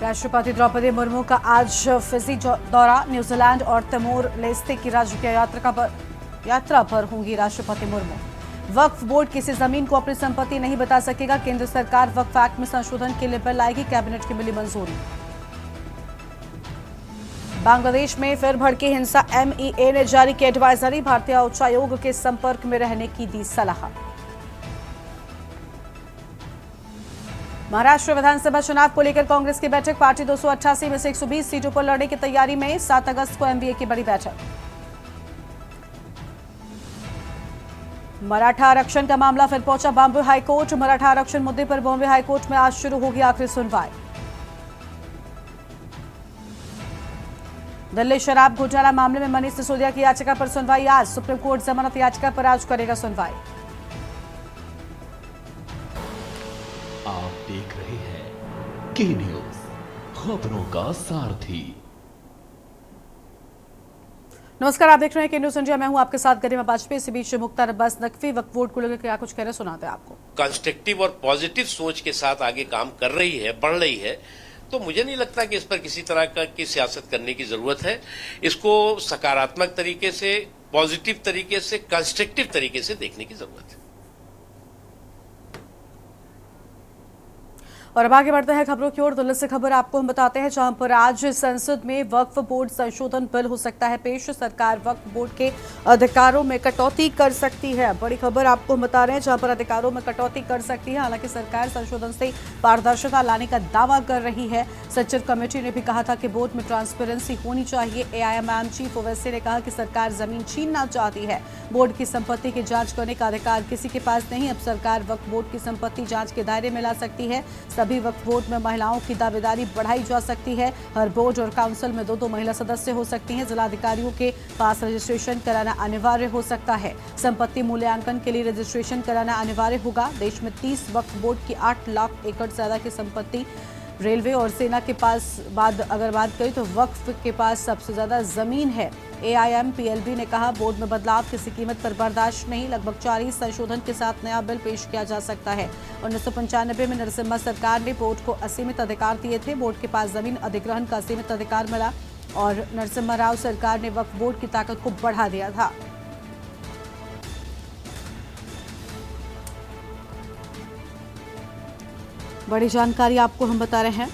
राष्ट्रपति द्रौपदी मुर्मू का आज फिजी दौरा। न्यूजीलैंड और तिमोर लेस्ते की राजकीय यात्रा पर होंगी राष्ट्रपति मुर्मू। वक्फ बोर्ड किसी जमीन को अपनी संपत्ति नहीं बता सकेगा। केंद्र सरकार वक्फ एक्ट में संशोधन के लिए बिल लाएगी। कैबिनेट की मिली मंजूरी। बांग्लादेश में फिर भड़की हिंसा। MEA ने जारी की एडवाइजरी। भारतीय उच्चायोग के संपर्क में रहने की दी सलाह। महाराष्ट्र विधानसभा चुनाव को लेकर कांग्रेस की बैठक। पार्टी 288 में से 120 सीटों पर लड़ने की तैयारी में। 7 अगस्त को MBA की बड़ी बैठक। मराठा आरक्षण का मामला फिर पहुंचा बॉम्बे हाईकोर्ट। मराठा आरक्षण मुद्दे पर बॉम्बे हाईकोर्ट में आज शुरू होगी आखिरी सुनवाई। दिल्ली शराब घोटाला मामले में मनीष सिसोदिया की याचिका पर सुनवाई आज। सुप्रीम कोर्ट जमानत याचिका पर आज करेगा सुनवाई। आप देख रहे हैं के न्यूज, खबरों का सारथी। नमस्कार, आप देख रहे हैं के न्यूज इंडिया। मैं हूं आपके साथ गरिमा वाजपेयी। इसी बीच मुख्तार अब्बास नकवी वक्फ बोर्ड को लेकर क्या कुछ कह रहे सुनाते हैं आपको। कंस्ट्रक्टिव और पॉजिटिव सोच के साथ आगे काम कर रही है, बढ़ रही है, तो मुझे नहीं लगता कि इस पर किसी तरह की सियासत करने की जरूरत है। इसको सकारात्मक तरीके से, पॉजिटिव तरीके से, कंस्ट्रक्टिव तरीके से देखने की जरूरत है। और अब आगे बढ़ते हैं खबरों की ओर। दिल्ली से खबर आपको हम बताते हैं, जहां पर आज संसद में वक्फ बोर्ड संशोधन बिल हो सकता है पेश। सरकार वक्फ बोर्ड के अधिकारों में कटौती कर सकती है। बड़ी खबर आपको हम बता रहे हैं, जहां पर अधिकारों में कटौती कर सकती है। हालांकि सरकार संशोधन से पारदर्शिता लाने का दावा कर रही है। सचिव कमेटी ने भी कहा था कि बोर्ड में ट्रांसपेरेंसी होनी चाहिए। AIMM चीफ ओवैसी ने कहा कि सरकार जमीन छीनना चाहती है। बोर्ड की संपत्ति की जांच करने का अधिकार किसी के पास नहीं। अब सरकार वक्फ बोर्ड की संपत्ति जांच के दायरे में ला सकती है। सभी वक्फ बोर्ड में महिलाओं की दावेदारी बढ़ाई जा सकती है। हर बोर्ड और काउंसिल में 2-2 महिला सदस्य हो सकती हैं। जिलाधिकारियों के पास रजिस्ट्रेशन कराना अनिवार्य हो सकता है। संपत्ति मूल्यांकन के लिए रजिस्ट्रेशन कराना अनिवार्य होगा। देश में 30 वक्फ बोर्ड की 8 लाख एकड़ से ज्यादा की संपत्ति। रेलवे और सेना के पास अगर बात करें तो वक्फ के पास सबसे ज्यादा जमीन है। AIMPLB ने कहा बोर्ड में बदलाव किसी कीमत पर बर्दाश्त नहीं। लगभग 40 संशोधन के साथ नया बिल पेश किया जा सकता है। 1995 में नरसिम्हा सरकार ने बोर्ड को असीमित अधिकार दिए थे। बोर्ड के पास जमीन अधिग्रहण का असीमित अधिकार मिला और नरसिम्हा राव सरकार ने वक्फ बोर्ड की ताकत को बढ़ा दिया था। बड़ी जानकारी आपको हम बता रहे हैं।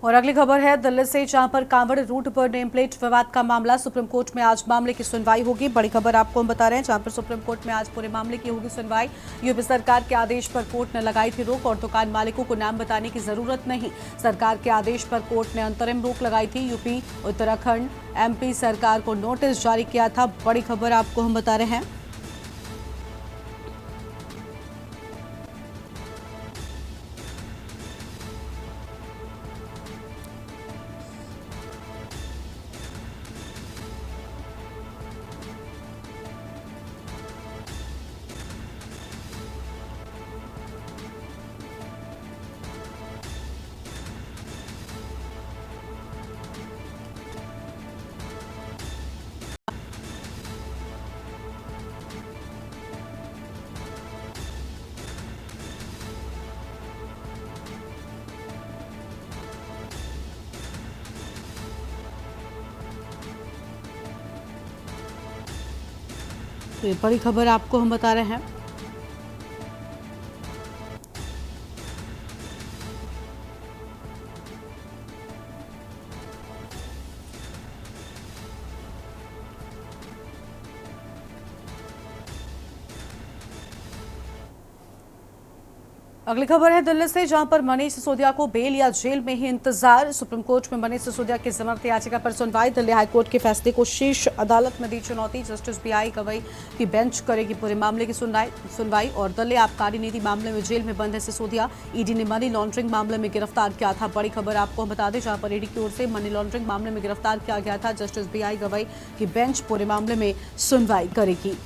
और अगली खबर है दिल्ली से, जहां पर कांवड़ रूट पर नेम प्लेट विवाद का मामला। सुप्रीम कोर्ट में आज मामले की सुनवाई होगी। बड़ी खबर आपको हम बता रहे हैं, जहां पर सुप्रीम कोर्ट में आज पूरे मामले की होगी सुनवाई। यूपी सरकार के आदेश पर कोर्ट ने लगाई थी रोक और दुकान मालिकों को नाम बताने की जरूरत नहीं। सरकार के आदेश पर कोर्ट ने अंतरिम रोक लगाई थी। यूपी, उत्तराखंड, MP सरकार को नोटिस जारी किया था। बड़ी खबर आपको हम बता रहे हैं। तो ये बड़ी खबर आपको हम बता रहे हैं। अगली खबर है दिल्ली से, जहां पर मनीष सिसोदिया को बेल या जेल में ही इंतजार। सुप्रीम कोर्ट में मनीष सिसोदिया की जमानत याचिका पर सुनवाई। दिल्ली हाईकोर्ट के फैसले को शीर्ष अदालत में दी चुनौती। जस्टिस बीआई गवई की बेंच करेगी पूरे मामले की सुनवाई। और दिल्ली आबकारी नीति मामले में जेल में बंद है सिसोदिया। ईडी ने मनी लॉन्ड्रिंग मामले में गिरफ्तार किया था। बड़ी खबर आपको हम बता दें, जहां पर ईडी की ओर से मनी लॉन्ड्रिंग मामले में गिरफ्तार किया गया था। जस्टिस बीआई गवई की बेंच पूरे मामले में सुनवाई करेगी।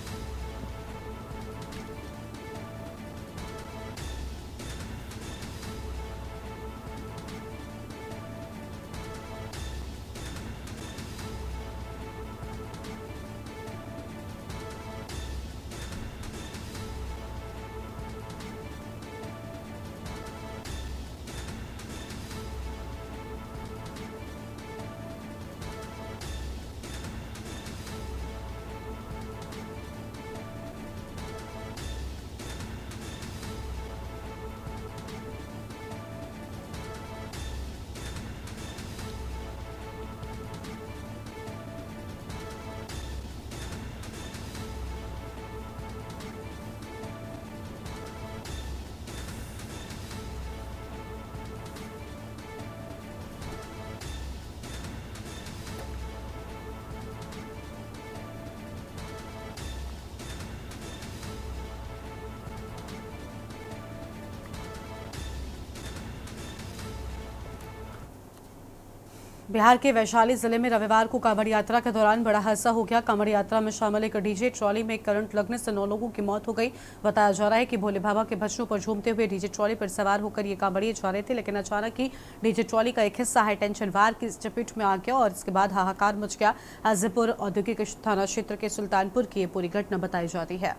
बिहार के वैशाली जिले में रविवार को कांवड़ यात्रा के दौरान बड़ा हादसा हो गया। कांवड़ यात्रा में शामिल एक डीजे ट्रॉली में करंट लगने से 9 लोगों की मौत हो गई। बताया जा रहा है कि भोले बाबा के भजनों पर झूमते हुए डीजे ट्रॉली पर सवार होकर ये कांवड़िए जा रहे थे, लेकिन अचानक ही डीजे ट्रॉली का एक हिस्सा हाई टेंशन वायर की चपेट में आ गया और इसके बाद हाहाकार मच गया। हाजीपुर औद्योगिक थाना क्षेत्र के सुल्तानपुर की ये पूरी घटना बताई जाती है।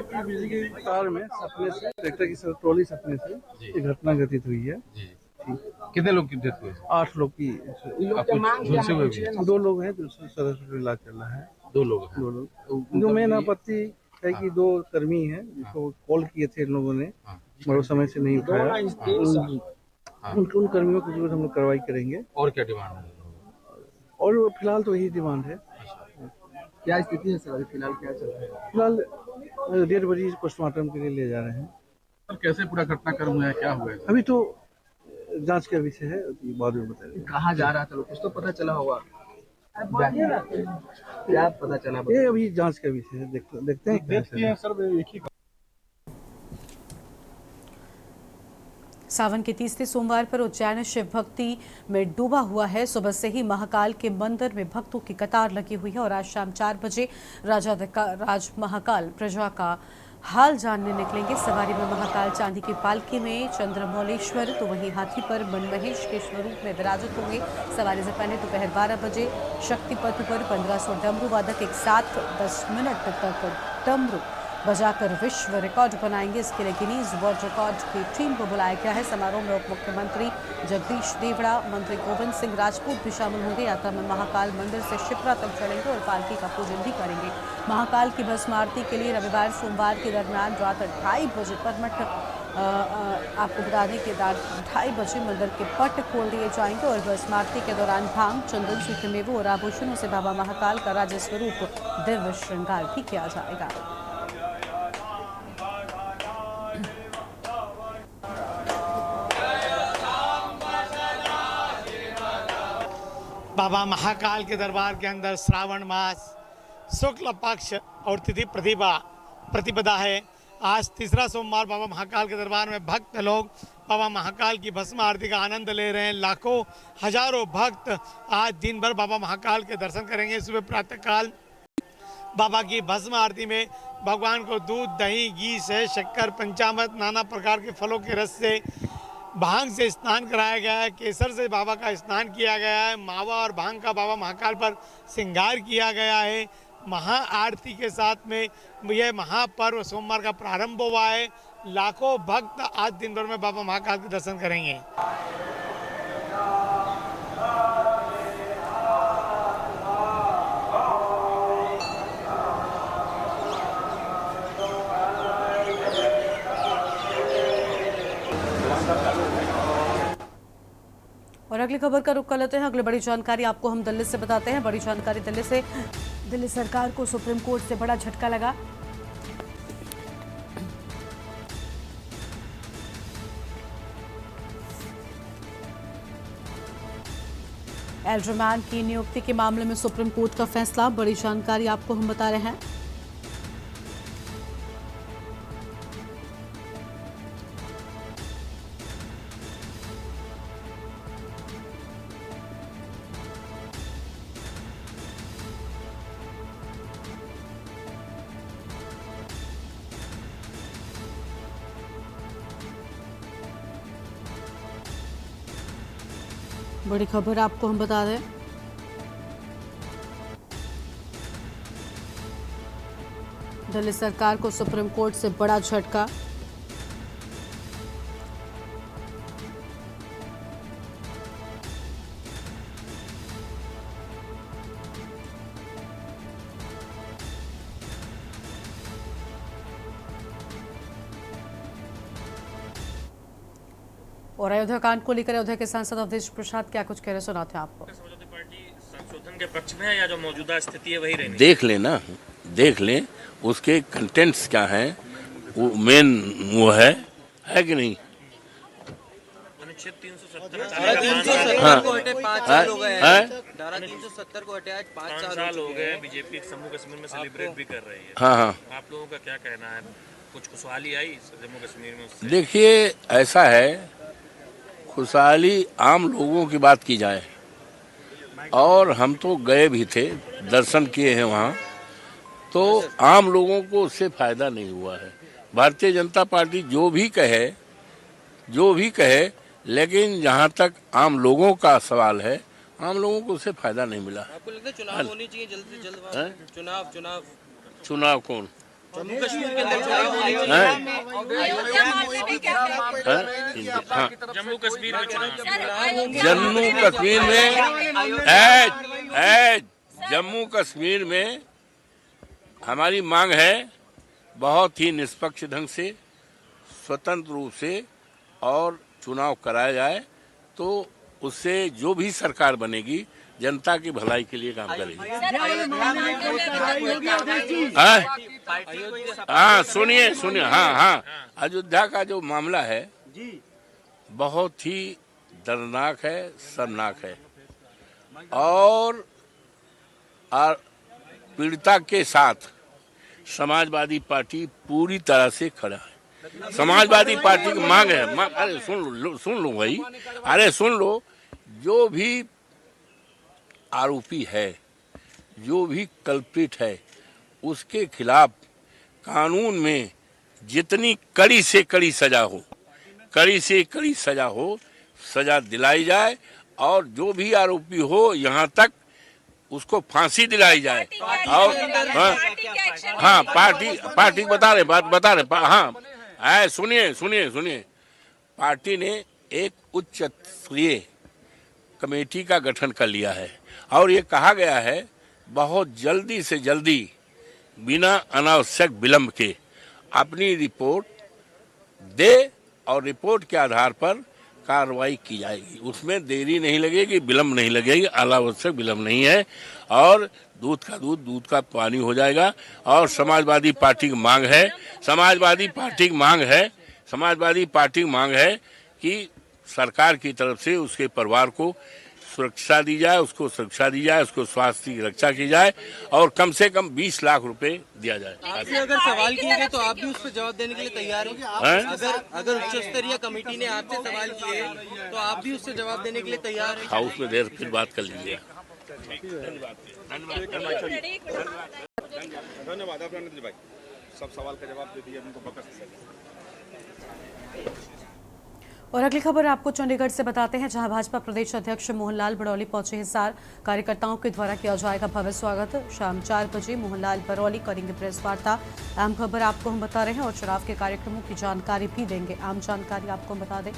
की बिजली की तार में सपने से ट्रैक्टर की ट्रॉली सपने से ये घटना घटित हुई है। कितने लोग की डेथ हुई? 8 लोग की झुलसे हुए भी 2 लोग हैं जो सरस्वती इलाज चल रहा है। 2 लोग हैं। 2 लोग जो मेन आपत्ति है कि 2 कर्मी हैं जिसको कॉल किए थे इन लोगों ने, मगर समय से नहीं उठाया। उन कर्मियों के विरुद्ध हम लोग कार्रवाई करेंगे। और क्या डिमांड है? और फिलहाल तो यही डिमांड है। क्या स्थिति है सर, फिलहाल क्या चल रहा है? फिलहाल डेड बॉडी पोस्टमार्टम के लिए ले जा रहे हैं। सर कैसे पूरा घटनाक्रम हुआ है, क्या हुआ है? अभी तो जांच का विषय है, बाद में बताएंगे। कहाँ जा रहा था, कुछ तो पता चला होगा? क्या पता चला? ये अभी जांच का विषय है, देखते हैं। सर एक ही सावन के तीसरे सोमवार पर उज्जैन शिव भक्ति में डूबा हुआ है। सुबह से ही महाकाल के मंदिर में भक्तों की कतार लगी हुई है और आज शाम 4 बजे राज महाकाल प्रजा का हाल जानने निकलेंगे। सवारी में महाकाल चांदी की पालकी में चंद्रमौलेश्वर तो वहीं हाथी पर मनमहेश के स्वरूप में विराजित होंगे। सवारी से पहले दोपहर 12 बजे शक्ति पथ पर 1500 डमरू वादक एक साथ 10 मिनट तक डमरू बजाकर विश्व रिकॉर्ड बनाएंगे। इसके लिए गिनीज वर्ल्ड रिकॉर्ड की टीम को बुलाया गया है। समारोह में उप मुख्यमंत्री जगदीश देवड़ा, मंत्री गोविंद सिंह राजपूत भी शामिल होंगे। यात्रा में महाकाल मंदिर से शिप्रा तक चलेंगे और पालकी का पूजन भी करेंगे। महाकाल की भस्म आरती के लिए रविवार सोमवार के दरमियान रात 2:30 बजे पर मठ आपको बता दें कि रात 2:30 बजे मंदिर के पट खोल दिए जाएंगे और भस्म आरती के दौरान भांग, चंदन, सूखे मेवों और आभूषणों से बाबा महाकाल का राज स्वरूप दिव्य श्रृंगार भी किया जाएगा। बाबा महाकाल के दरबार के अंदर श्रावण मास शुक्ल पक्ष और तिथि प्रतिपदा है। आज तीसरा सोमवार बाबा महाकाल के दरबार में भक्त लोग बाबा महाकाल की भस्म आरती का आनंद ले रहे हैं। लाखों हजारों भक्त आज दिन भर बाबा महाकाल के दर्शन करेंगे। सुबह प्रातःकाल बाबा की भस्म आरती में भगवान को दूध, दही, घी से शक्कर, पंचामृत, नाना प्रकार के फलों के रस से, भांग से स्नान कराया गया है। केसर से बाबा का स्नान किया गया है। मावा और भांग का बाबा महाकाल पर श्रृंगार किया गया है। महा आरती के साथ में यह महापर्व सोमवार का प्रारंभ हुआ है। लाखों भक्त आज दिन भर में बाबा महाकाल के दर्शन करेंगे। और अगली खबर का रुख कर लेते हैं। अगली बड़ी जानकारी आपको हम दिल्ली से बताते हैं। बड़ी जानकारी दिल्ली से। दिल्ली सरकार को सुप्रीम कोर्ट से बड़ा झटका लगा। एल्डरमैन की नियुक्ति के मामले में सुप्रीम कोर्ट का फैसला। बड़ी जानकारी आपको हम बता रहे हैं। बड़ी खबर आपको हम बता दें। दिल्ली सरकार को सुप्रीम कोर्ट से बड़ा झटका। और अयोध्या कांड को लेकर अयोध्या के सांसद अवधेश प्रसाद क्या कुछ कह रहे सुनाते हैं आपको। समाजवादी पार्टी संशोधन के पक्ष में है या जो मौजूदा स्थिति है वही रहनी? देख लेना, देख लें उसके कंटेंट्स क्या हैं, वो मेन वो है कि नहीं। अनुच्छेद 370 हाँ, 5 साल हो गए हैं? हैं। धारा 370 को हटे आज 5 साल हो गए। बीजेपी जम्मू कश्मीर में सेलिब्रेट भी कर रही है। हाँ हाँ, आप लोगों का क्या कहना है? कुछ खुशहाली आई जम्मू कश्मीर में उससे? देखिए ऐसा है, खुशहाली आम लोगों की बात की जाए, और हम तो गए भी थे, दर्शन किए हैं वहाँ, तो आम लोगों को उससे फायदा नहीं हुआ है। भारतीय जनता पार्टी जो भी कहे, लेकिन जहाँ तक आम लोगों का सवाल है, आम लोगों को उससे फायदा नहीं मिला। आपको लगता है चुनाव होनी चाहिए जल्द से जल्द? चुनाव कौन? जम्मू कश्मीर के अंदर चुनाव होनी चाहिए। जम्मू कश्मीर में चुनाव जम्मू कश्मीर में हमारी मांग है बहुत ही निष्पक्ष ढंग से, स्वतंत्र रूप से और चुनाव कराया जाए, तो उससे जो भी सरकार बनेगी जनता की भलाई के लिए काम करेगी। हाँ सुनिए, हाँ, अयोध्या का जो मामला है बहुत ही दर्दनाक है, शर्मनाक है, और पीड़िता के साथ समाजवादी पार्टी पूरी तरह से खड़ा है। समाजवादी पार्टी की मांग है, अरे सुन लो भाई, अरे सुन लो, जो भी आरोपी है, जो भी कल्प्रिट है, उसके खिलाफ कानून में जितनी कड़ी से कड़ी सजा हो, सजा दिलाई जाए, और जो भी आरोपी हो यहाँ तक उसको फांसी दिलाई जाए। और हाँ, पार्टी बता रहे हाँ, सुनिए, पार्टी ने एक उच्च स्तरीय कमेटी का गठन कर लिया है, और ये कहा गया है बहुत जल्दी से जल्दी बिना अनावश्यक विलंब के अपनी रिपोर्ट दे, और रिपोर्ट के आधार पर कार्रवाई की जाएगी। उसमें देरी नहीं लगेगी, विलंब नहीं लगेगी, अनावश्यक विलंब नहीं है, और दूध का दूध, दूध का पानी हो जाएगा। और समाजवादी पार्टी की मांग है कि सरकार की तरफ से उसके परिवार को सुरक्षा दी जाए, उसको स्वास्थ्य की रक्षा की जाए, और कम से कम 20 लाख रुपए दिया जाए। आपसे अगर सवाल किए गए तो आप भी उस पर जवाब देने के लिए तैयार हैं? अगर उच्च स्तरीय कमेटी ने आपसे सवाल किए तो आप भी उससे जवाब देने के लिए तैयार हैं? हाउस में देर फिर बात कर लीजिए। धन्यवाद आपने भाई, सब सवाल का जवाब दे दिया उनको बकस से। और अगली खबर आपको चंडीगढ़ से बताते हैं, जहां भाजपा प्रदेश अध्यक्ष मोहनलाल बड़ौली पहुंचे हिसार। कार्यकर्ताओं के द्वारा किया जाएगा भव्य स्वागत। शाम 4 बजे मोहनलाल बड़ौली करेंगे प्रेस वार्ता। अहम खबर आपको हम बता रहे हैं, और चुनाव के कार्यक्रमों की जानकारी भी देंगे। आम जानकारी आपको हम बता दें,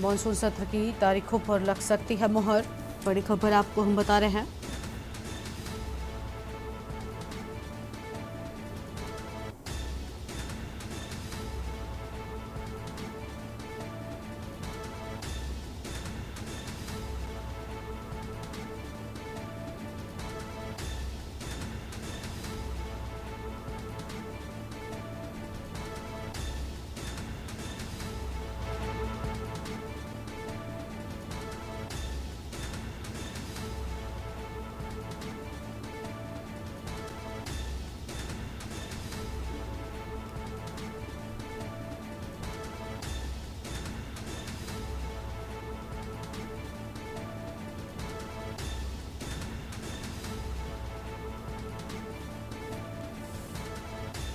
मॉनसून सत्र की तारीखों पर लग सकती है मुहर। बड़ी खबर आपको हम बता रहे हैं।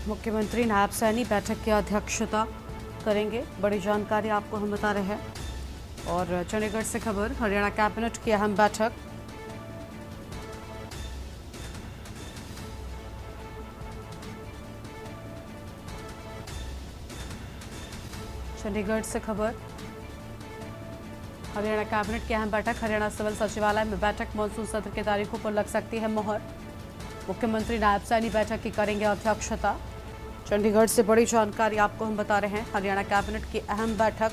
मुख्यमंत्री नायब सैनी बैठक की अध्यक्षता करेंगे, बड़ी जानकारी आपको हम बता रहे हैं। और चंडीगढ़ से खबर, हरियाणा कैबिनेट की अहम बैठक। चंडीगढ़ से खबर, हरियाणा कैबिनेट की अहम बैठक। हरियाणा सिविल सचिवालय में बैठक, मानसून सत्र की तारीखों पर लग सकती है मोहर। मुख्यमंत्री नायब सैनी बैठक की करेंगे अध्यक्षता। चंडीगढ़ से बड़ी जानकारी आपको हम बता रहे हैं, हरियाणा कैबिनेट की अहम बैठक।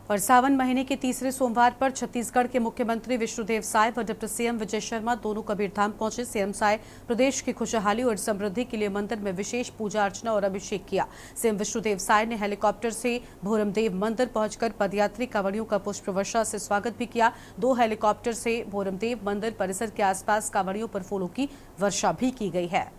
और सावन महीने के तीसरे सोमवार पर छत्तीसगढ़ के मुख्यमंत्री विष्णुदेव साय व डिप्टी सीएम विजय शर्मा दोनों कबीरधाम पहुंचे। सीएम साय प्रदेश की खुशहाली और समृद्धि के लिए मंदिर में विशेष पूजा अर्चना और अभिषेक किया। सीएम विष्णुदेव साय ने हेलीकॉप्टर से भोरमदेव मंदिर पहुंचकर पदयात्री कांवड़ियों का पुष्प वर्षा से स्वागत भी किया। 2 हेलीकॉप्टर से भोरमदेव मंदिर परिसर के आसपास कांवड़ियों पर फूलों की वर्षा भी की गई है।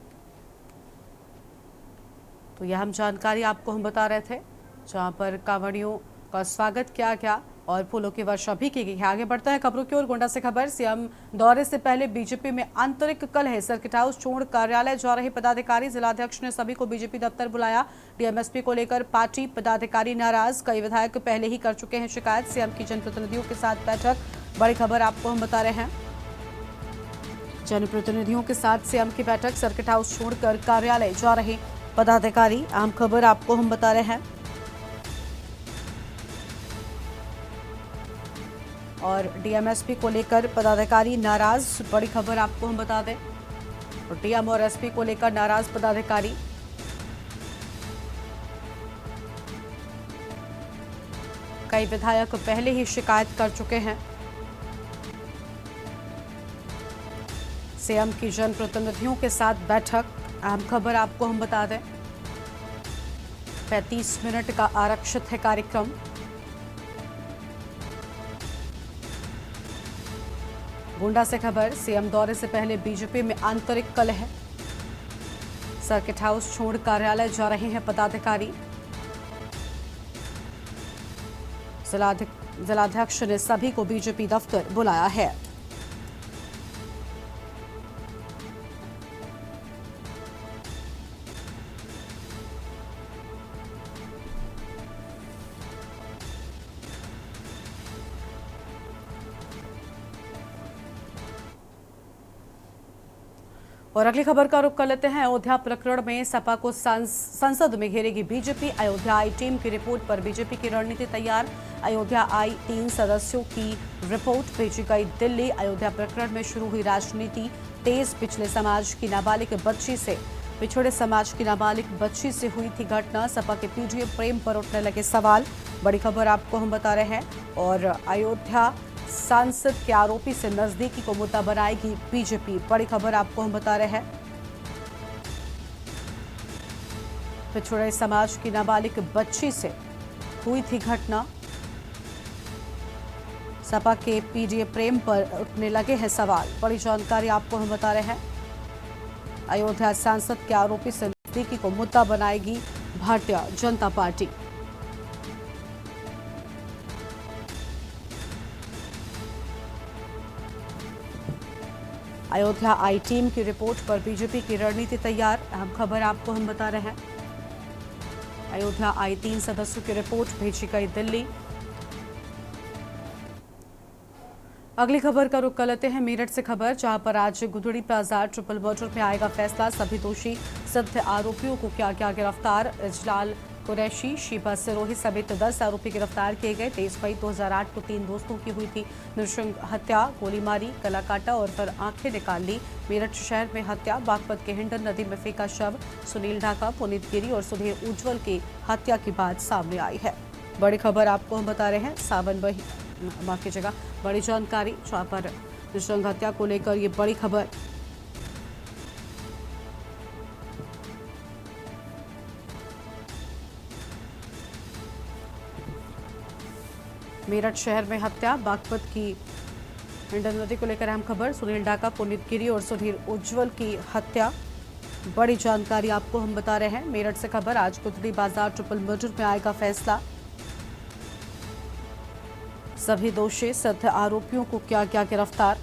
तो यह हम जानकारी आपको हम बता रहे थे, जहां पर कांवड़ियों का स्वागत किया गया और फूलों की वर्षा भी की गई है। आगे बढ़ता है खबरों की ओर। गोंडा से खबर, सीएम दौरे से पहले बीजेपी में आंतरिक कलह। सर्किट हाउस छोड़ कार्यालय जा रहे पदाधिकारी, जिलाध्यक्ष ने सभी को बीजेपी दफ्तर बुलाया। डीएमएसपी को लेकर पार्टी पदाधिकारी नाराज, कई विधायक पहले ही कर चुके हैं शिकायत। सीएम की जनप्रतिनिधियों के साथ बैठक, बड़ी खबर आपको हम बता रहे हैं। जनप्रतिनिधियों के साथ सीएम की बैठक, सर्किट हाउस छोड़कर कार्यालय जा रहे पदाधिकारी, आम खबर आपको हम बता रहे हैं। और डीएमएसपी को लेकर पदाधिकारी नाराज, बड़ी खबर आपको हम बता दें। और डीएम और एसपी को लेकर नाराज पदाधिकारी। कई विधायक पहले ही शिकायत कर चुके हैं। सीएम की जनप्रतिनिधियों के साथ बैठक, अहम खबर आपको हम बता दें। 35 मिनट का आरक्षित है कार्यक्रम। गोंडा से खबर, सीएम दौरे से पहले बीजेपी में आंतरिक कलह। सर्किट हाउस छोड़ कार्यालय जा रहे हैं पदाधिकारी। जिलाध्यक्ष ने सभी को बीजेपी दफ्तर बुलाया है। और अगली खबर का रुख कर लेते हैं। अयोध्या प्रकरण में सपा को संसद में घेरेगी बीजेपी। अयोध्या आई टीम की रिपोर्ट पर बीजेपी की रणनीति तैयार। अयोध्या आई 3 सदस्यों की रिपोर्ट भेजी गई दिल्ली। अयोध्या प्रकरण में शुरू हुई राजनीति तेज। पिछड़े समाज की नाबालिग बच्ची से हुई थी घटना। सपा के पीडीए प्रेम पर उठने लगे सवाल, बड़ी खबर आपको हम बता रहे हैं। और अयोध्या सांसद के आरोपी से नजदीकी को मुद्दा बनाएगी बीजेपी, बड़ी खबर आपको हम बता रहे हैं। पिछड़े समाज की नाबालिग बच्ची से हुई थी घटना। सपा के पीडीए प्रेम पर उठने लगे हैं सवाल, बड़ी जानकारी आपको हम बता रहे हैं। अयोध्या सांसद के आरोपी से नजदीकी को मुद्दा बनाएगी भारतीय जनता पार्टी। अयोध्या आई टीम की रिपोर्ट पर बीजेपी की रणनीति तैयार, अहम खबर आपको हम बता रहे हैं। अयोध्या आई 3 सदस्यों की रिपोर्ट भेजी गई दिल्ली। अगली खबर का रुख कर लेते हैं मेरठ से खबर, जहां पर आज गुदड़ी प्लाजा ट्रिपल मर्डर में आएगा फैसला। सभी दोषी सिद्ध आरोपियों को किया गया गिरफ्तार। इजलाल कुरैशी, शीबा सिरोही समेत 10 आरोपी गिरफ्तार किए गए। 23 मई 2008 को 3 दोस्तों की हुई थी नृशंस हत्या, गोली मारी, गला काटा और फिर आंखें निकाल ली। मेरठ शहर में हत्या, बागपत के हिंडन नदी में फेंका शव। सुनील ढाका, पुनीत गिरी और सुधीर उज्जवल की हत्या की बात सामने आई है। बड़ी खबर आपको हम बता रहे हैं। माफ कीजिएगा, बड़ी जानकारी जहां पर नृशंस हत्या को लेकर ये बड़ी खबर। मेरठ शहर में हत्या, बागपत की हिंडन नदी को लेकर अहम खबर। सुनील ढाका, पुनीत गिरी और सुधीर उज्जवल की हत्या। बड़ी जानकारी आपको हम बता रहे हैं। मेरठ से खबर, आज कुतड़ी बाजार ट्रिपल मर्डर में आएगा फैसला। सभी दोषी सिद्ध आरोपियों को किया गया गिरफ्तार।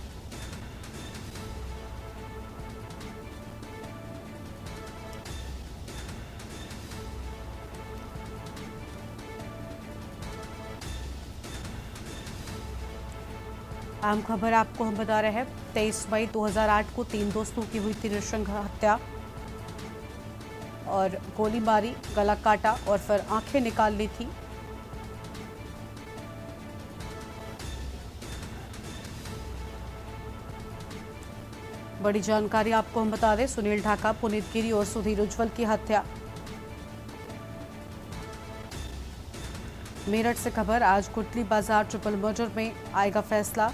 अहम खबर आपको हम बता रहे हैं। 23 मई 2008 को 3 दोस्तों की हुई थी नृशंस हत्या और गोली मारी, गला काटा और फिर आंखें निकाल ली थी। बड़ी जानकारी आपको हम बता दें, सुनील ढाका, पुनीत गिरी और सुधीर उज्जवल की हत्या। मेरठ से खबर, आज कुतड़ी बाजार ट्रिपल मर्डर में आएगा फैसला।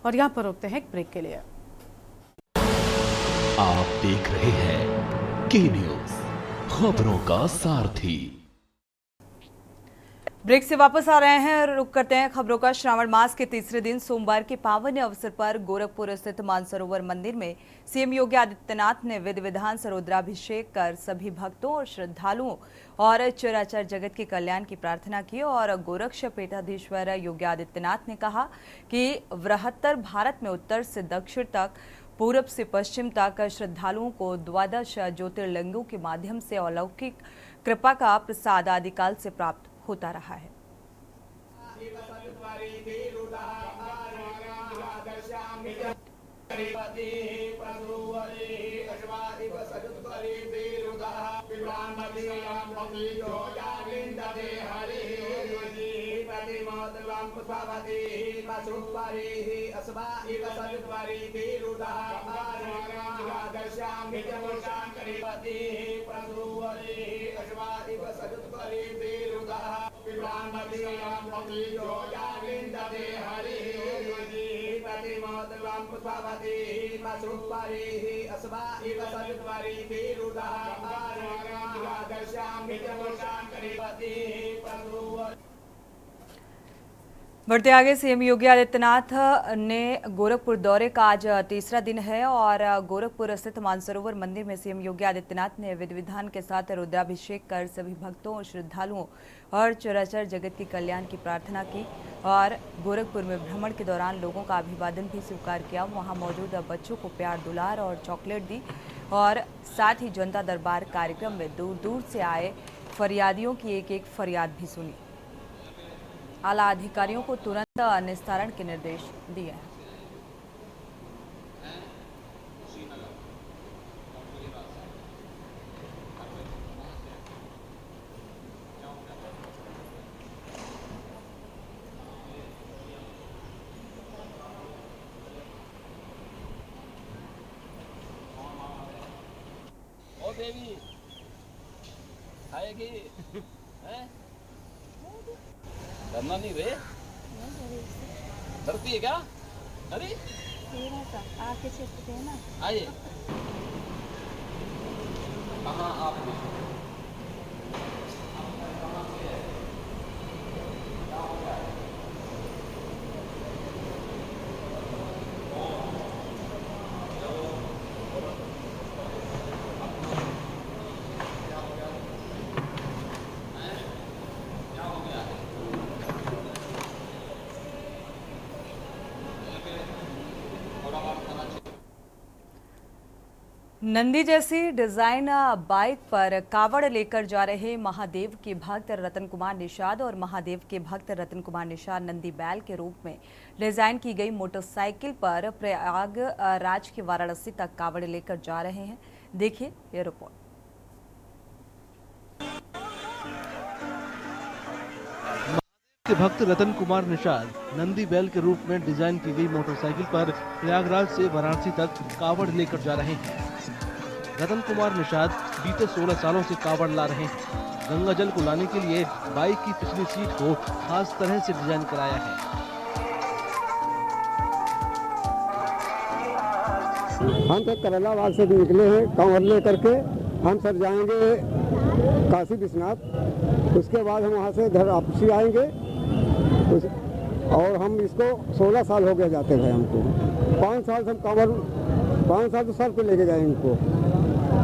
और यहां पर रुकते हैं एक ब्रेक के लिए। आप देख रहे हैं के न्यूज, खबरों का सारथी। ब्रेक से वापस आ रहे हैं और रुक करते हैं खबरों का। श्रावण मास के तीसरे दिन सोमवार के पावन अवसर पर गोरखपुर स्थित मानसरोवर मंदिर में सीएम योगी आदित्यनाथ ने विधि विधान से रुद्राभिषेक कर सभी भक्तों और श्रद्धालुओं और चराचर जगत के कल्याण की प्रार्थना की। और गोरक्ष पीठाधीश्वर योगी आदित्यनाथ ने कहा कि बृहत्तर भारत में उत्तर से दक्षिण तक, पूर्व से पश्चिम तक श्रद्धालुओं को द्वादश ज्योतिर्लिंगों के माध्यम से अलौकिक कृपा का प्रसाद आदिकाल से प्राप्त होता रहा है। बढ़ते आगे, सीएम योगी आदित्यनाथ ने गोरखपुर दौरे का आज तीसरा दिन है और गोरखपुर स्थित मानसरोवर मंदिर में सीएम योगी आदित्यनाथ ने विधि विधान के साथ रुद्राभिषेक कर सभी भक्तों और श्रद्धालुओं और चराचर जगत के कल्याण की प्रार्थना की। और गोरखपुर में भ्रमण के दौरान लोगों का अभिवादन भी स्वीकार किया। वहां मौजूद बच्चों को प्यार दुलार और चॉकलेट दी और साथ ही जनता दरबार कार्यक्रम में दूर दूर से आए फरियादियों की एक एक फरियाद भी सुनी। आला अधिकारियों को तुरंत निस्तारण के निर्देश दिए हैं। ओ बेबी आएगी हैं? डरना नहीं रे, डरती है क्या? अरे आपके क्षेत्र पे है ना, आइए। कहाँ आप? नंदी जैसी डिजाइन बाइक पर कावड़ लेकर जा रहे महादेव के भक्त रतन कुमार निषाद और महादेव के भक्त रतन कुमार निषाद नंदी बैल के रूप में डिजाइन की गई मोटरसाइकिल पर प्रयागराज के वाराणसी तक कावड़ लेकर जा रहे हैं। देखिए ये रिपोर्ट। के भक्त रतन कुमार निषाद नंदी बैल के रूप में डिजाइन की गई मोटरसाइकिल पर प्रयागराज से वाराणसी तक कावड़ लेकर जा रहे हैं। रतन कुमार निषाद बीते 16 सालों से कावड़ ला रहे हैं। गंगा जल को लाने के लिए बाइक की पिछली सीट को खास तरह से डिजाइन कराया है। हम सब करेलाबाग से निकले हैं कांवड़ लेकर के। हम सब जाएंगे काशी विश्वनाथ, उसके बाद हम वहाँ से घर वापसी आएंगे। और हम इसको 16 साल हो गए जाते भाई हमको। 5 साल से हम कांवड़ 5 साल तो सर पे लेके जाए इनको।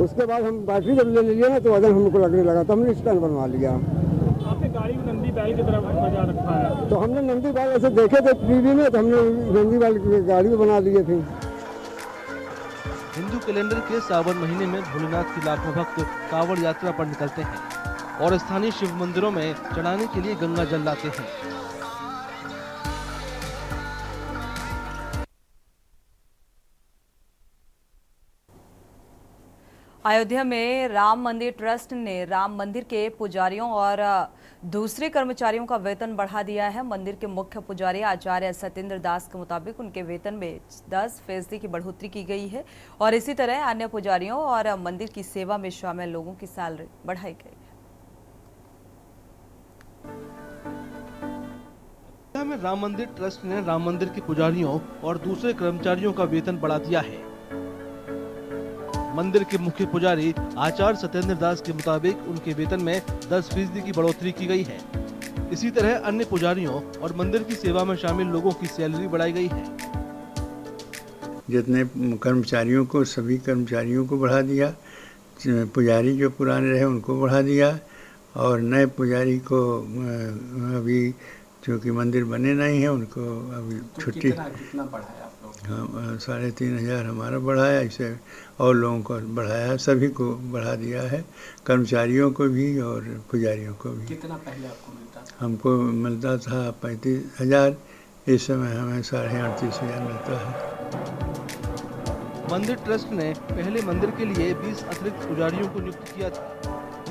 उसके बाद हम बैटरी जब ले लिया ना तो वजन हमको लगने लगा, तो हमने स्टैंड बनवा लिया। आपने गाड़ी को नंदी बैल की तरफ बजा रखा है, तो हमने नंदी बैल ऐसे देखे थे टीवी में, तो हमने नंदी बैल की गाड़ी भी बना लिए थे। हिंदू कैलेंडर के सावन महीने में भोलेनाथ के लाखों भक्त कावड़ यात्रा पर निकलते हैं और स्थानीय शिव मंदिरों में चढ़ाने के लिए गंगा जल लाते हैं। अयोध्या में राम मंदिर ट्रस्ट ने राम मंदिर के पुजारियों और दूसरे कर्मचारियों का वेतन बढ़ा दिया है। मंदिर के मुख्य पुजारी आचार्य सत्येंद्र दास के मुताबिक उनके वेतन में 10% की बढ़ोतरी की गई है और इसी तरह अन्य पुजारियों और मंदिर की सेवा में शामिल लोगों की सैलरी बढ़ाई गई है। अयोध्या में राम मंदिर ट्रस्ट ने राम मंदिर के पुजारियों और दूसरे कर्मचारियों का वेतन बढ़ा दिया है। मंदिर के मुख्य पुजारी आचार्य सत्येंद्र दास के मुताबिक उनके वेतन में 10% की बढ़ोतरी की गई है। इसी तरह अन्य पुजारियों और मंदिर की सेवा में शामिल लोगों की सैलरी बढ़ाई गई है। जितने कर्मचारियों को, सभी कर्मचारियों को बढ़ा दिया। पुजारी जो पुराने रहे उनको बढ़ा दिया और नए पुजारी को अभी चूँकि मंदिर बने नहीं है उनको अभी छुट्टी। कितना बढ़ाया आप लोग? हाँ, 3,500 हमारा बढ़ाया, इसे और लोगों को बढ़ाया है, सभी को बढ़ा दिया है, कर्मचारियों को भी और पुजारियों को भी। कितना पहले आपको मिलता था? हमको मिलता था 35,000, इस समय हमें 38,500 मिलता है। मंदिर ट्रस्ट ने पहले मंदिर के लिए 20 अतिरिक्त पुजारियों को नियुक्त किया था।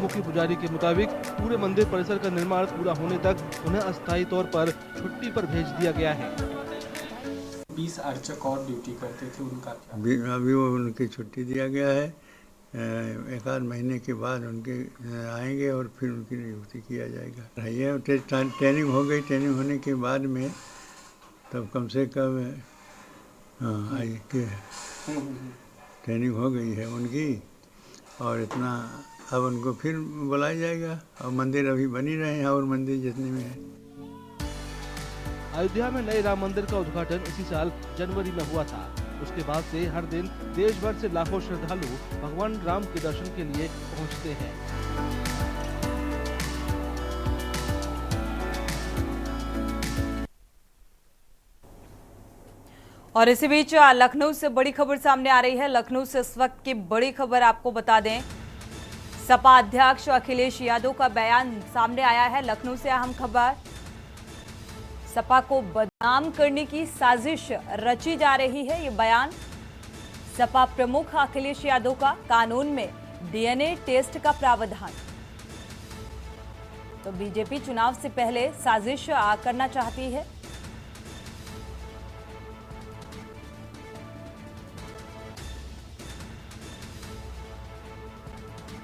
मुख्य पुजारी के मुताबिक पूरे मंदिर परिसर का निर्माण पूरा होने तक उन्हें अस्थायी तौर पर छुट्टी पर भेज दिया गया है। 20 अर्चक और ड्यूटी करते थे, उनका क्या? अभी वो उनकी छुट्टी दिया गया है। 1 आध महीने के बाद उनके आएंगे और फिर उनकी नियुक्ति किया जाएगा। ये ट्रेनिंग हो गई, ट्रेनिंग होने के बाद में तब कम से कम ट्रेनिंग हो गई है उनकी और इतना अब उनको फिर बुलाया जाएगा। और मंदिर अभी बनी रहे हैं और मंदिर जितने में है। अयोध्या में नए राम मंदिर का उद्घाटन इसी साल जनवरी में हुआ था। उसके बाद से हर दिन देश भर से लाखों श्रद्धालु भगवान राम के दर्शन के लिए पहुंचते हैं। और इसी बीच लखनऊ से बड़ी खबर सामने आ रही है। लखनऊ से इस वक्त की बड़ी खबर आपको बता दें, सपा अध्यक्ष अखिलेश यादव का बयान सामने आया है। लखनऊ से अहम खबर, सपा को बदनाम करने की साजिश रची जा रही है। ये बयान सपा प्रमुख अखिलेश यादव का, कानून में डीएनए टेस्ट का प्रावधान। तो बीजेपी चुनाव से पहले साजिश करना चाहती है।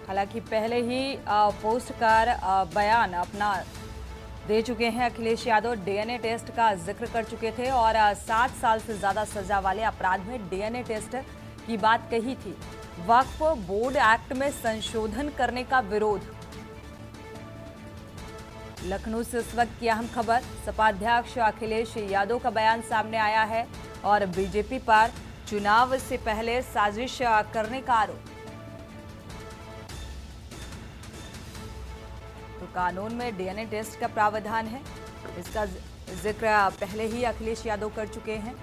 हालांकि पहले ही पोस्ट कर बयान अपना दे चुके हैं अखिलेश यादव। डीएनए टेस्ट का जिक्र कर चुके थे और 60 साल से ज्यादा सजा वाले अपराध में डीएनए टेस्ट की बात कही थी। वक्फ बोर्ड एक्ट में संशोधन करने का विरोध। लखनऊ से इस वक्त की अहम खबर, सपा अध्यक्ष अखिलेश यादव का बयान सामने आया है और बीजेपी पर चुनाव से पहले साजिश करने का आरोप। तो कानून में डीएनए टेस्ट का प्रावधान है, इसका जिक्र पहले ही अखिलेश यादव कर चुके हैं।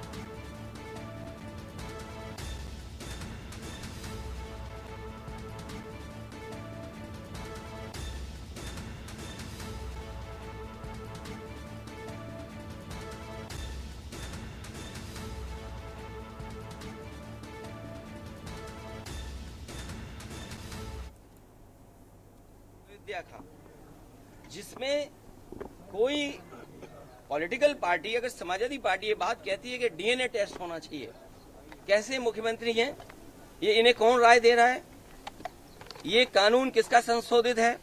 जिसमें कोई पॉलिटिकल पार्टी, अगर समाजवादी पार्टी ये बात कहती है कि डीएनए टेस्ट होना चाहिए, कैसे मुख्यमंत्री हैं ये? इन्हें कौन राय दे रहा है? ये कानून किसका संशोधित है?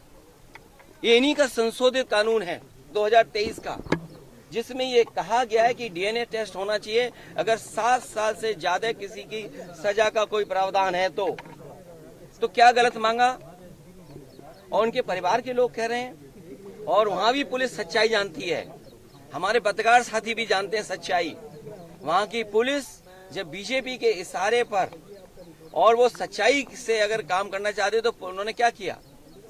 ये इन्हीं का संशोधित कानून है 2023 का, जिसमें ये कहा गया है कि डीएनए टेस्ट होना चाहिए अगर 7 साल से ज्यादा किसी की सजा का कोई प्रावधान है तो क्या गलत मांगा? और उनके परिवार के लोग कह रहे हैं, और वहां भी पुलिस सच्चाई जानती है, हमारे पत्रकार साथी भी जानते हैं सच्चाई। वहां की पुलिस जब बीजेपी के इशारे पर और वो सच्चाई से अगर काम करना चाहते तो उन्होंने क्या किया?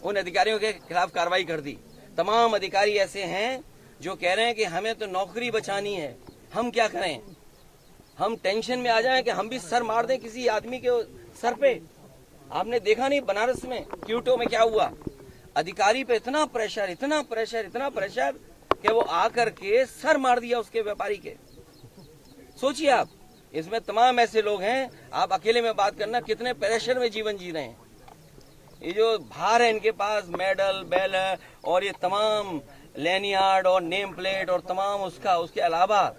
उन अधिकारियों के खिलाफ कार्रवाई कर दी। तमाम अधिकारी ऐसे हैं जो कह रहे हैं कि हमें तो नौकरी बचानी है, हम क्या करें? हम टेंशन में आ जाएं कि हम भी सर मार दें किसी आदमी के सर पे। आपने देखा नहीं बनारस में क्यूटो में क्या हुआ? अधिकारी पे इतना प्रेशर कि वो आकर के सर मार दिया उसके व्यापारी के। सोचिए आप, इसमें तमाम ऐसे लोग हैं, आप अकेले में बात करना कितने प्रेशर में जीवन जी रहे हैं। ये जो भार है इनके पास, मेडल बेल और ये तमाम लैनियार्ड और नेम प्लेट और तमाम उसके अलावा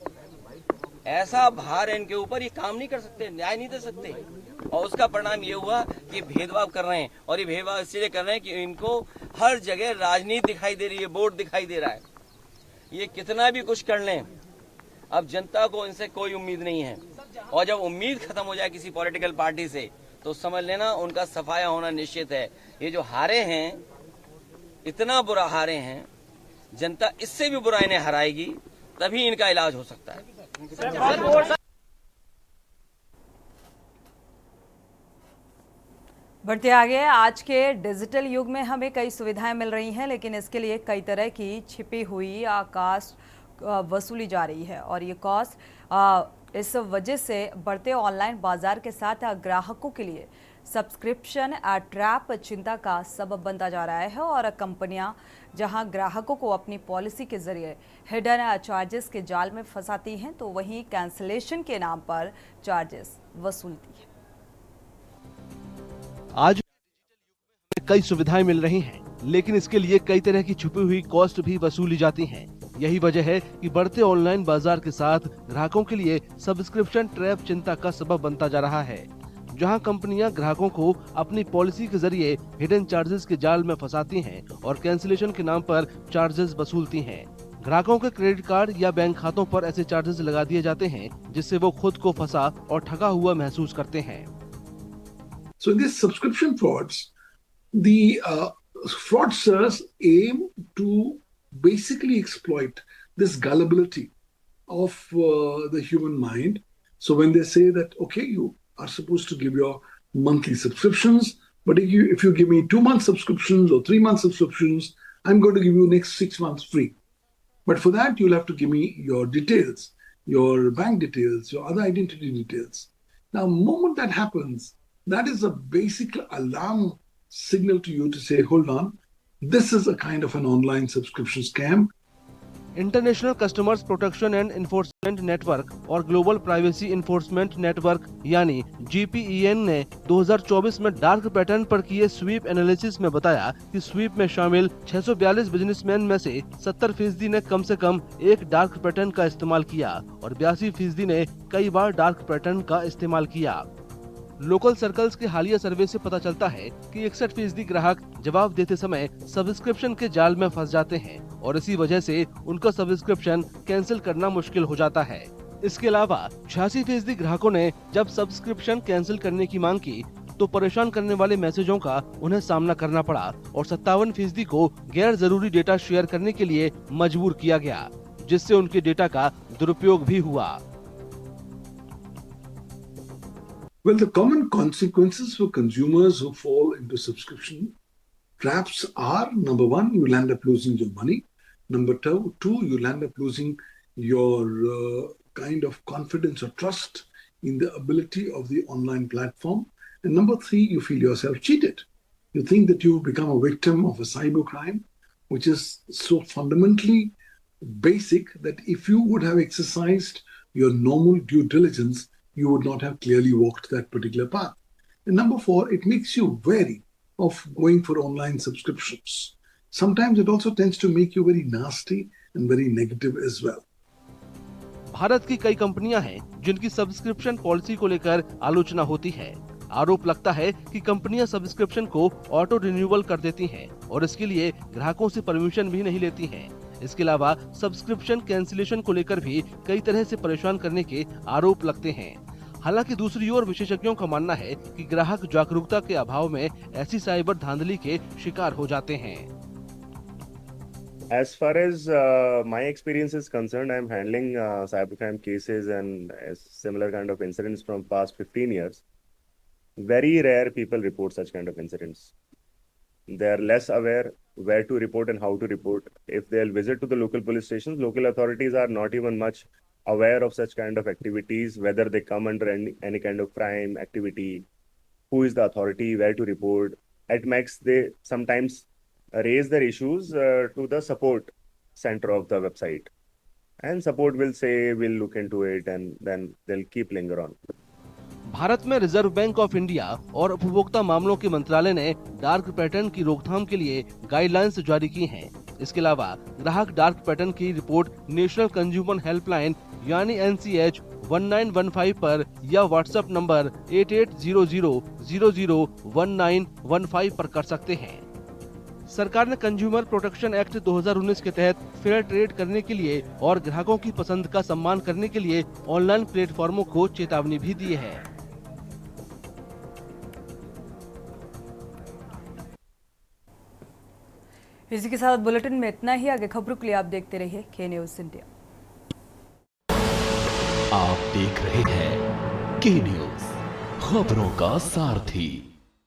ऐसा भार है इनके ऊपर, ये काम नहीं कर सकते, न्याय नहीं दे सकते। और उसका परिणाम ये हुआ कि भेदभाव कर रहे हैं, और ये भेदभाव इसलिए कर रहे हैं कि इनको हर जगह राजनीति दिखाई दे रही है, वोट दिखाई दे रहा है। ये कितना भी कुछ कर लें, अब जनता को इनसे कोई उम्मीद नहीं है। और जब उम्मीद खत्म हो जाए किसी पॉलिटिकल पार्टी से तो समझ लेना उनका सफाया होना निश्चित है। ये जो हारे हैं, इतना बुरा हारे हैं, जनता इससे भी बुरा इन्हें हराएगी, तभी इनका इलाज हो सकता है। बढ़ते आगे, आज के डिजिटल युग में हमें कई सुविधाएं मिल रही हैं, लेकिन इसके लिए कई तरह की छिपी हुई कॉस्ट वसूली जा रही है। और ये कॉस्ट इस वजह से बढ़ते ऑनलाइन बाजार के साथ ग्राहकों के लिए सब्सक्रिप्शन ट्रैप चिंता का सबब बनता जा रहा है। और कंपनियां जहां ग्राहकों को अपनी पॉलिसी के जरिए हिडन चार्जेस के जाल में फंसाती हैं, तो वहीं कैंसिलेशन के नाम पर चार्जेस वसूलती है। आज कई सुविधाएं मिल रही हैं, लेकिन इसके लिए कई तरह की छुपी हुई कॉस्ट भी वसूली जाती हैं। यही वजह है कि बढ़ते ऑनलाइन बाजार के साथ ग्राहकों के लिए सब्सक्रिप्शन ट्रैप चिंता का सबब बनता जा रहा है, जहां कंपनियां ग्राहकों को अपनी पॉलिसी के जरिए हिडन चार्जेस के जाल में फंसाती हैं और कैंसिलेशन के नाम पर चार्जेस वसूलती हैं। ग्राहकों के क्रेडिट कार्ड या बैंक खातों पर ऐसे चार्जेस लगा दिए जाते हैं, जिससे वो खुद को फंसा और ठगा हुआ महसूस करते हैं। So these subscription frauds, the fraudsters aim to basically exploit this gullibility of the human mind. So when they say that, okay, you are supposed to give your monthly subscriptions, but if you give me 2-month subscriptions or 3-month subscriptions, I'm going to give you next 6 months free. But for that, you'll have to give me your details, your bank details, your other identity details. Now, the moment that happens, that is a basic alarm signal to you to say, hold on, this is a kind of an online subscription scam. International customers protection and enforcement network और global privacy enforcement network यानी GPEN ने 2024 में dark pattern पर किए sweep analysis में बताया कि SVEEP में शामिल 642 बिजनेसमैन में से 70% ने कम से कम एक डार्क पैटर्न का इस्तेमाल किया और 82% ने कई बार डार्क पैटर्न का इस्तेमाल किया। लोकल सर्कल्स के हालिया सर्वे से पता चलता है कि 61% ग्राहक जवाब देते समय सब्सक्रिप्शन के जाल में फंस जाते हैं और इसी वजह से उनका सब्सक्रिप्शन कैंसिल करना मुश्किल हो जाता है। इसके अलावा 86% ग्राहकों ने जब सब्सक्रिप्शन कैंसिल करने की मांग की तो परेशान करने वाले मैसेजों का उन्हें सामना करना पड़ा और 57% को गैर जरूरी डेटा शेयर करने के लिए मजबूर किया गया, जिससे उनके डेटा का दुरुपयोग भी हुआ। Well, the common consequences for consumers who fall into subscription traps are, number one, you'll end up losing your money. Number two, you'll end up losing your kind of confidence or trust in the ability of the online platform. And number three, you feel yourself cheated. You think that you've become a victim of a cybercrime, which is so fundamentally basic that if you would have exercised your normal due diligence, you would not have clearly walked that particular path. And number four, it makes you wary of going for online subscriptions. Sometimes it also tends to make you very nasty and very negative as well. Bharat की कई कंपनियां हैं जिनकी subscription policy को लेकर आलोचना होती है। आरोप लगता है कि कंपनियां सब्सक्रिप्शन को ऑटो रिन्यूअल कर देती हैं और इसके लिए ग्राहकों से परमिशन भी नहीं लेती हैं। इसके अलावा सब्सक्रिप्शन कैंसिलेशन को लेकर भी कई तरह से परेशान करने के आरोप लगते हैं। हालांकि दूसरी ओर विशेषज्ञों का मानना है कि ग्राहक जागरूकता के अभाव में ऐसी साइबर धांधली के शिकार हो जाते हैं। As far as my experience is concerned, I am handling cybercrime cases and similar kind of incidents from past 15 years. Very rare people report such kind of incidents. They are less aware where to report and how to report. If they'll visit to the local police stations, local authorities are not even much aware of such kind of activities, whether they come under any kind of crime activity, who is the authority, where to report. At max, they sometimes raise their issues to the support center of the website. And support will say, we'll look into it, and then they'll keep linger on. Bharat में reserve bank of India और उपभोक्ता मामलों के मंत्रालय ने dark pattern की रोकथाम के लिए गाइडलाइंस जारी की हैं। इसके अलावा ग्राहक डार्क पैटर्न की रिपोर्ट नेशनल कंज्यूमर हेल्पलाइन यानी NCH 1915 पर या व्हाट्सएप नंबर 8800001915 पर कर सकते हैं। सरकार ने कंज्यूमर प्रोटेक्शन एक्ट 2019 के तहत फेयर ट्रेड करने के लिए और ग्राहकों की पसंद का सम्मान करने के लिए ऑनलाइन प्लेटफॉर्मों को चेतावनी भी दी है। इसी के साथ बुलेटिन में इतना ही। आगे खबरों के लिए आप देखते रहिए के न्यूज़ इंडिया। आप देख रहे हैं के न्यूज़, खबरों का सारथी।